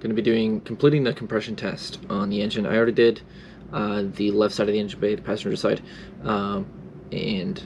going to be completing the compression test on the engine. I already did the left side of the engine bay, the passenger side, and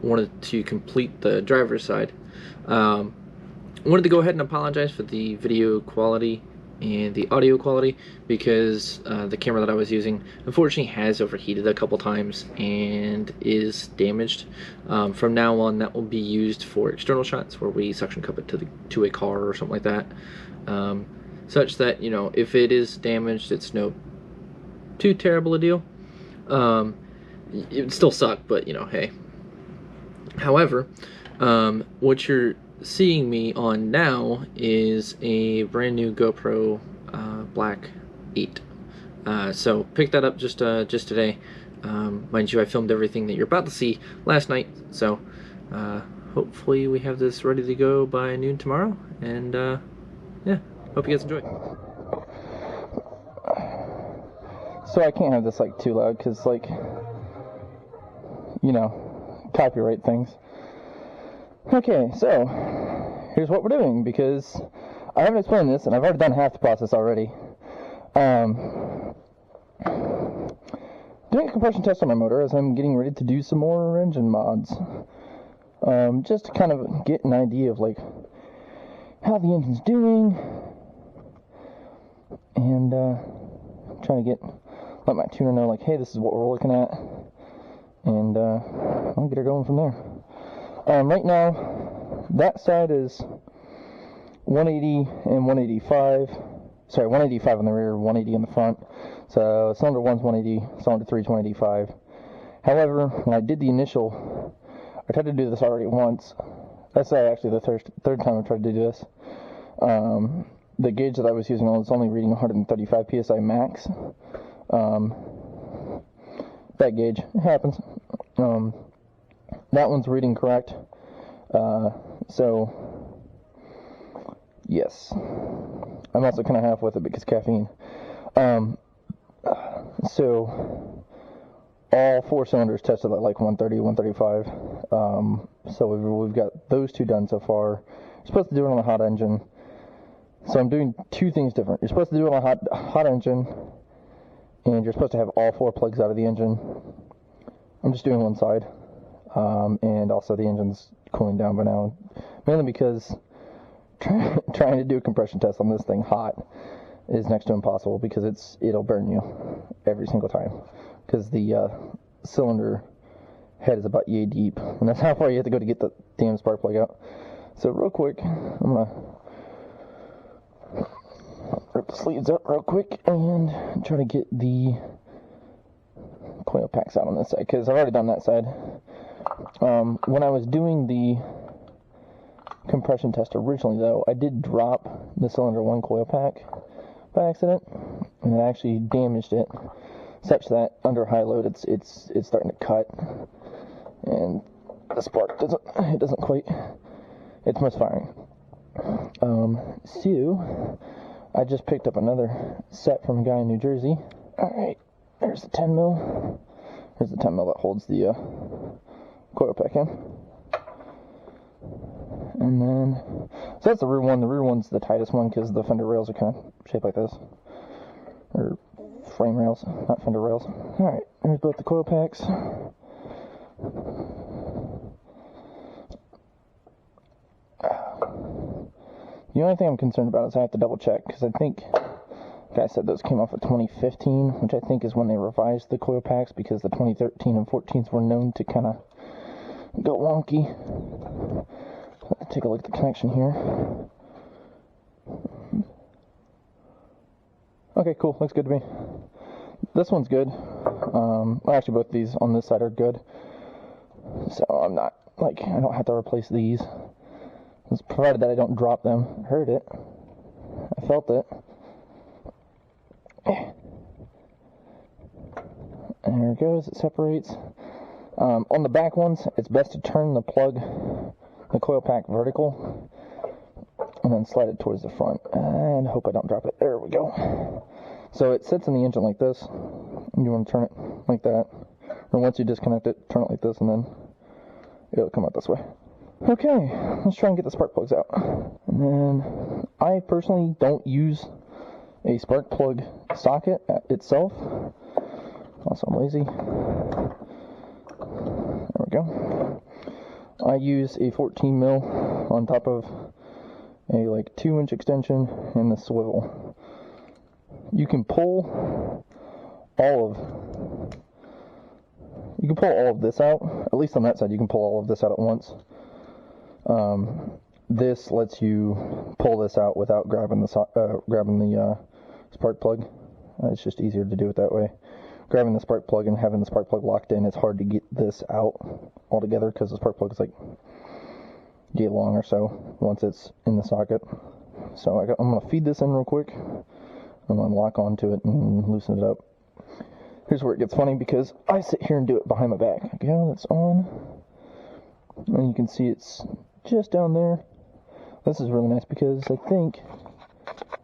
wanted to complete the driver's side. Wanted to go ahead and apologize for the video quality and the audio quality because the camera that I was using unfortunately has overheated a couple times and is damaged. From now on, that will be used for external shots where we suction cup it to a car or something like that, such that, you know, if it is damaged, it's no too terrible a deal. It would still suck, but, you know, hey. However, what you're seeing me on now is a brand new GoPro Black 8. So picked that up just today. Mind you, I filmed everything that you're about to see last night, so hopefully we have this ready to go by noon tomorrow, and yeah, hope you guys enjoy. So I can't have this like too loud because, like, you know, copyright things. Okay, so here's what we're doing, because I haven't explained this and I've already done half the process already. Doing a compression test on my motor as I'm getting ready to do some more engine mods. Just to kind of get an idea of like how the engine's doing, and trying to let my tuner know like, hey, this is what we're looking at, and I'll get her going from there. Right now, that side is 180 and 185. Sorry, 185 on the rear, 180 in the front. So cylinder 1's 180, cylinder 3's 185. However, when I did the initial, I tried to do this already once. That's actually the third time I tried to do this. The gauge that I was using was only reading 135 psi max. That gauge, it happens. That one's reading correct. So, yes. I'm also kind of half with it because caffeine. So, all four cylinders tested at like 130, 135. So we've got those two done so far. You're supposed to do it on a hot engine. So I'm doing two things different. You're supposed to do it on a hot engine, and you're supposed to have all four plugs out of the engine. I'm just doing one side. And also the engine's cooling down by now, mainly because trying to do a compression test on this thing hot is next to impossible, because it'll burn you every single time, because the cylinder head is about yay deep, and that's how far you have to go to get the damn spark plug out. So real quick, I'm gonna rip the sleeves up real quick and try to get the coil packs out on this side, because I've already done that side. When I was doing the compression test originally, though, I did drop the cylinder 1 coil pack by accident, and it actually damaged it, such that under high load it's starting to cut, and the spark doesn't quite, it's misfiring. So I just picked up another set from a guy in New Jersey. Alright, there's the 10 mil. Here's the 10 mil that holds the coil pack in. And then, so that's the rear one. The rear one's the tightest one because the fender rails are kind of shaped like this. Or frame rails, not fender rails. Alright, there's both the coil packs. The only thing I'm concerned about is I have to double check, because I think the guy said those came off of 2015, which I think is when they revised the coil packs, because the 2013 and 14s were known to kind of go wonky. Let's take a look at the connection here. Okay, cool, looks good to me. This one's good. Well, actually both of these on this side are good. So I'm not, like, I don't have to replace these. It's provided that I don't drop them. I heard it. I felt it. There it goes, it separates. On the back ones, it's best to turn the coil pack vertical, and then slide it towards the front, and hope I don't drop it. There we go. So it sits in the engine like this, and you want to turn it like that, and once you disconnect it, turn it like this, and then it'll come out this way. Okay, let's try and get the spark plugs out. And then I personally don't use a spark plug socket itself. Also, I'm lazy. There we go. I use a 14 mil on top of a like 2-inch extension and the swivel. You can pull all of this out. At least on that side, you can pull all of this out at once. This lets you pull this out without grabbing the spark plug. It's just easier to do it that way. Grabbing the spark plug and having the spark plug locked in, it's hard to get this out altogether because the spark plug is like get long or so once it's in the socket. So I'm going to feed this in real quick. I'm going to lock onto it and loosen it up. Here's where it gets funny because I sit here and do it behind my back. Okay, that's on. And you can see it's just down there. This is really nice because I think,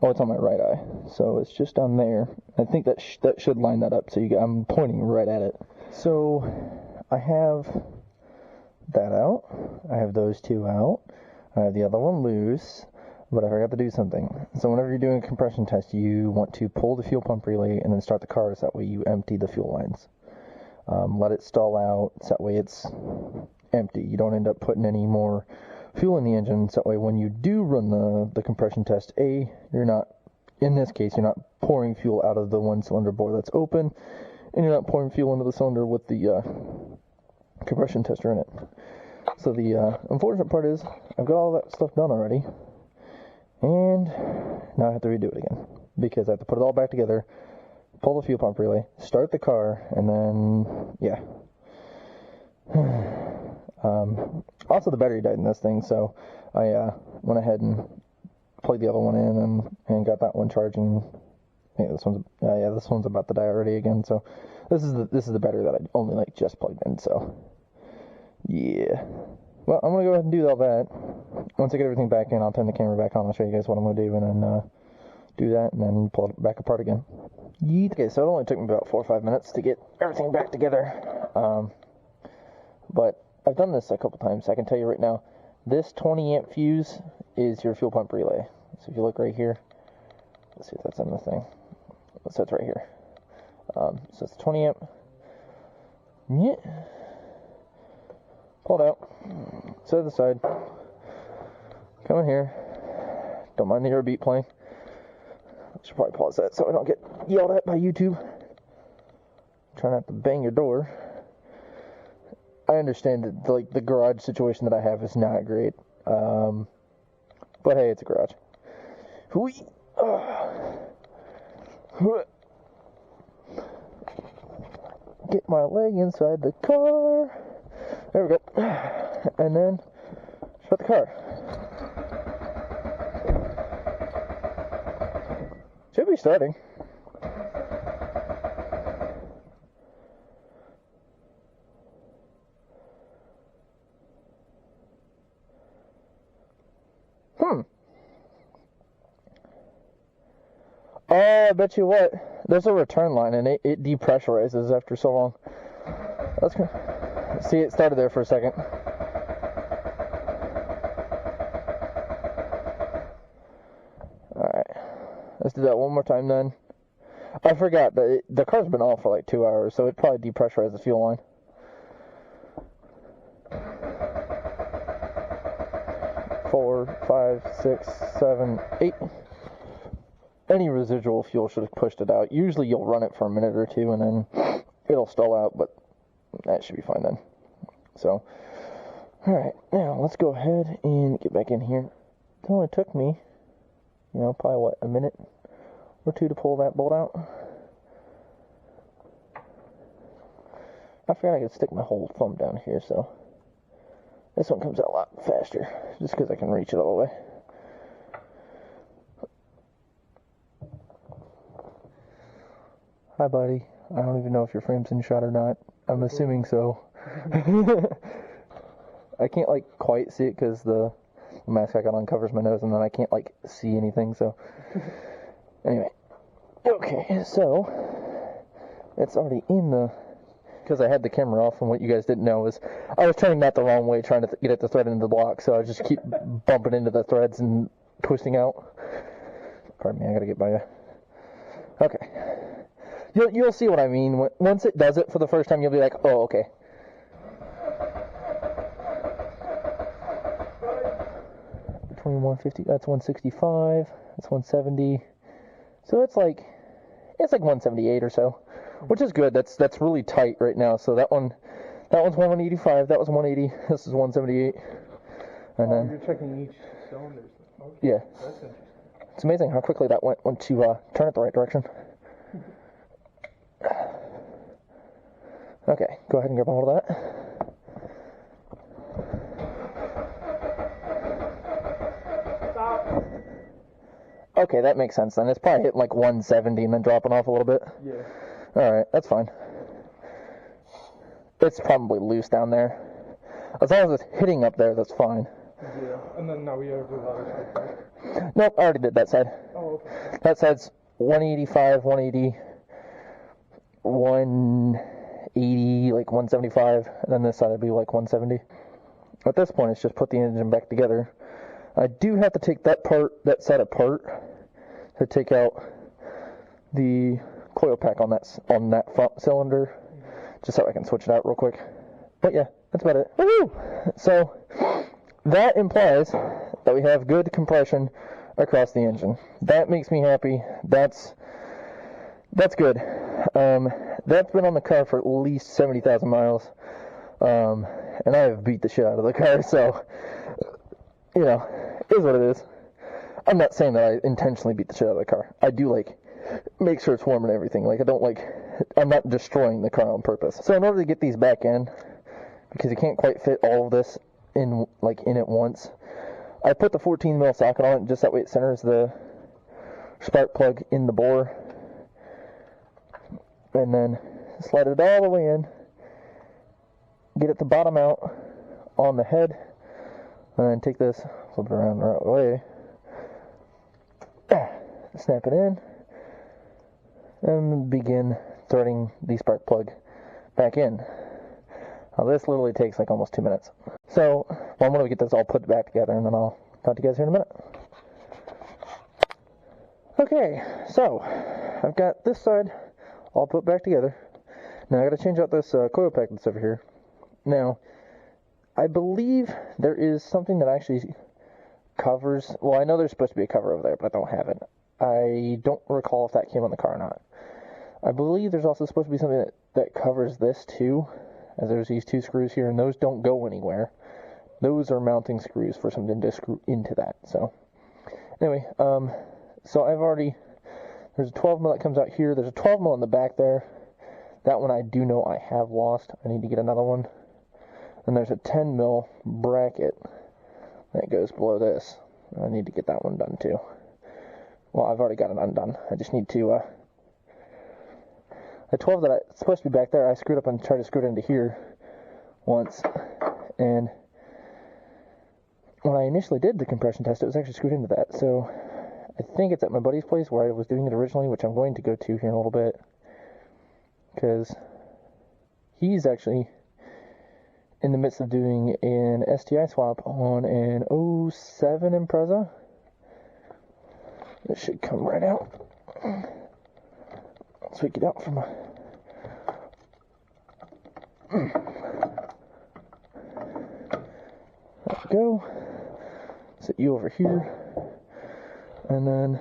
oh, it's on my right eye. So it's just down there. I think that should line that up. So I'm pointing right at it. So I have that out. I have those two out. I have the other one loose. But I forgot to do something. So whenever you're doing a compression test, you want to pull the fuel pump relay and then start the cars. That way you empty the fuel lines. Let it stall out. So that way it's empty. You don't end up putting any more fuel in the engine. So that way when you do run the compression test, you're not, in this case, you're not pouring fuel out of the one cylinder bore that's open, and you're not pouring fuel into the cylinder with the compression tester in it. So the unfortunate part is I've got all that stuff done already. And now I have to redo it again because I have to put it all back together, pull the fuel pump relay, start the car, and then, yeah. Also, the battery died in this thing, so I went ahead and plugged the other one in and got that one charging. I think this one's about to die already again. So this is the battery that I only just plugged in. So yeah. Well, I'm gonna go ahead and do all that. Once I get everything back in, I'll turn the camera back on. I'll show you guys what I'm gonna do, and then do that, and then pull it back apart again. Yeet. Okay, so it only took me about 4 or 5 minutes to get everything back together. But I've done this a couple times. I can tell you right now, this 20 amp fuse is your fuel pump relay. So if you look right here, let's see if that's in the thing. So it's right here. So it's 20 amp. Yeah. Pull it out. Set it aside. Come in here. Don't mind the air beat playing. I should probably pause that so I don't get yelled at by YouTube. Try not to bang your door. I understand that the garage situation that I have is not great. But hey, it's a garage. Get my leg inside the car. There we go. And then shut the car. Should be starting. Oh, I bet you what. There's a return line and it depressurizes after so long. That's good. See, it started there for a second. Alright. Let's do that one more time then. I forgot that the car's been off for like 2 hours, so it probably depressurized the fuel line. 4, 5, 6, 7, 8. Any residual fuel should have pushed it out. Usually you'll run it for a minute or two and then it'll stall out, but that should be fine then. So, alright, now let's go ahead and get back in here. It only took me, probably what, a minute or two to pull that bolt out. I forgot I could stick my whole thumb down here, so this one comes out a lot faster, just because I can reach it all the way. Hi, buddy. I don't even know if your frame's in shot or not. I'm assuming so. I can't quite see it because the mask I got on covers my nose, and then I can't see anything. So anyway, okay. So it's already in the. Because I had the camera off, and what you guys didn't know is I was turning that the wrong way, trying to get it to thread into the block. So I just keep bumping into the threads and twisting out. Pardon me. I gotta get by you. Okay. You'll see what I mean. Once it does it for the first time, you'll be like, oh, okay. Between 150, that's 165, that's 170. So it's like 178 or so, which is good. That's really tight right now. So that one's 185, that was 180, this is 178. And then you're checking each cylinder. Okay. Yeah. That's interesting. It's amazing how quickly that went once you turn it the right direction. Okay, go ahead and grab a hold of that. Stop. Okay, that makes sense then. It's probably hitting like 170 and then dropping off a little bit. Yeah. Alright, that's fine. It's probably loose down there. As long as it's hitting up there, that's fine. Yeah, and then now we have to do the other side. Nope, I already did that side. Oh, okay. That side's 185, 180, 180, like 175, and then this side would be like 170. At this point, it's just put the engine back together. I do have to take that set apart to take out the coil pack on that front cylinder, just so I can switch it out real quick. But yeah, that's about it. Woo! So that implies that we have good compression across the engine. That makes me happy. That's good. That's been on the car for at least 70,000 miles, and I have beat the shit out of the car. So you know, it is what it is. I'm not saying that I intentionally beat the shit out of the car. I do make sure it's warm and everything. I'm not destroying the car on purpose. So in order to get these back in, because you can't quite fit all of this in it once, I put the 14 mil socket on it just that way it centers the spark plug in the bore, and then slide it all the way in, get it to bottom out on the head, and then take this, flip it around the right way, snap it in, and begin threading the spark plug back in. Now this literally takes like almost 2 minutes. So I'm going to get this all put back together, and then I'll talk to you guys here in a minute. Okay, so I've got this side all put back together. Now I got to change out this coil pack that's over here. Now I believe there is something that actually covers, well, I know there's supposed to be a cover over there, but I don't have it. I don't recall if that came on the car or not. I believe there's also supposed to be something that covers this too, as there's these two screws here, and those don't go anywhere. Those are mounting screws for something to screw into that. So anyway, so there's a 12 mil that comes out here. There's a 12 mil in the back there. That one I do know I have lost. I need to get another one. And there's a 10 mil bracket that goes below this. I need to get that one done too. Well, I've already got it undone. I just need to, the 12 that's supposed to be back there, I screwed up and tried to screw it into here once. And when I initially did the compression test, it was actually screwed into that. So I think it's at my buddy's place where I was doing it originally, which I'm going to go to here in a little bit, because he's actually in the midst of doing an STI swap on an 07 Impreza. This should come right out. Let's take it out from my... There we go. Set you over here. And then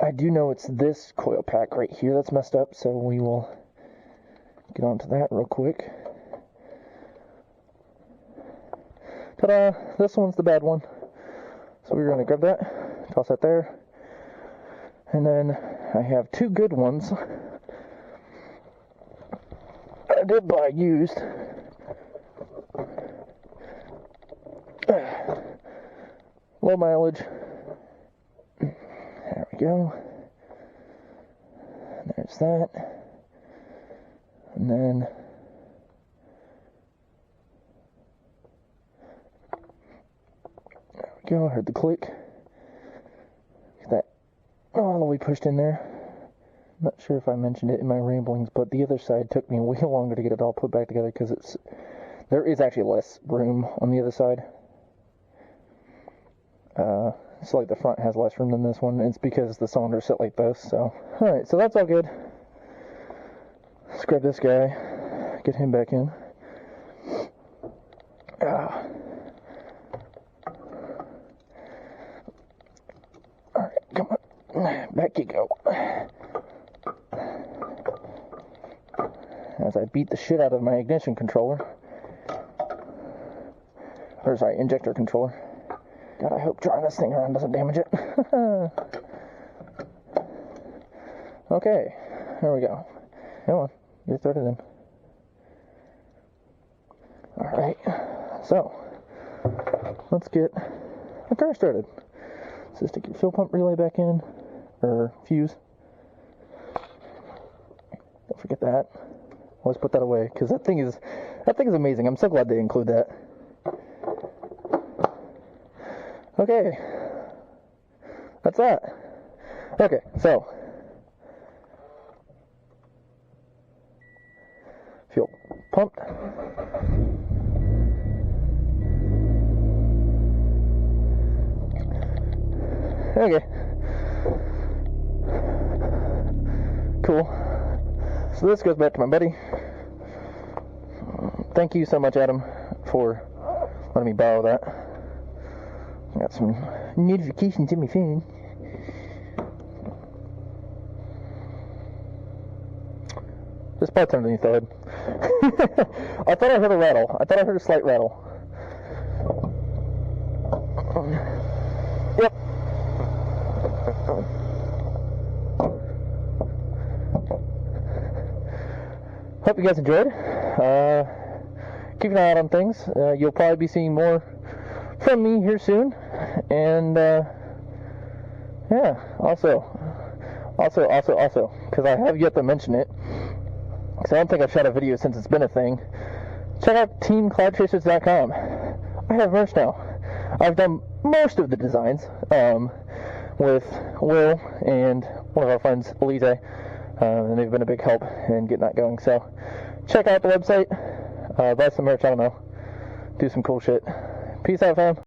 I do know it's this coil pack right here that's messed up, so we will get onto that real quick. Ta-da! This one's the bad one. So we're going to grab that, toss that there. And then I have two good ones I did buy used. Low mileage. There we go. There's that. And then there we go. I heard the click. Get that all the way pushed in there. I'm not sure if I mentioned it in my ramblings, but the other side took me way longer to get it all put back together because there is actually less room on the other side. So like the front has less room than this one. It's because the cylinders sit like this. So alright, so that's all good. Let's grab this guy, get him back in. Alright, come on. Back you go. As I beat the shit out of my ignition controller. Or sorry, injector controller. God, I hope drawing this thing around doesn't damage it. Okay, there we go. Come on, get started in. Alright, so let's get the car started. So stick your fuel pump relay back in, or fuse. Don't forget that. Always put that away, because that thing is amazing. I'm so glad they include that. Okay, that's that. Okay, so fuel pumped. Okay, cool. So this goes back to my buddy. Thank you so much, Adam, for letting me borrow that. I got some notifications in my phone. This part's underneath the hood. I thought I heard a rattle. I thought I heard a slight rattle. Yep. Hope you guys enjoyed. Keep an eye out on things. You'll probably be seeing more from me here soon. And yeah, also, because I have yet to mention it, because I don't think I've shot a video since it's been a thing. Check out teamcloudchasers.com. I have merch now. I've done most of the designs with Will and one of our friends, Elise, and they've been a big help in getting that going. So check out the website, buy some merch, I don't know, do some cool shit. Peace out, fam.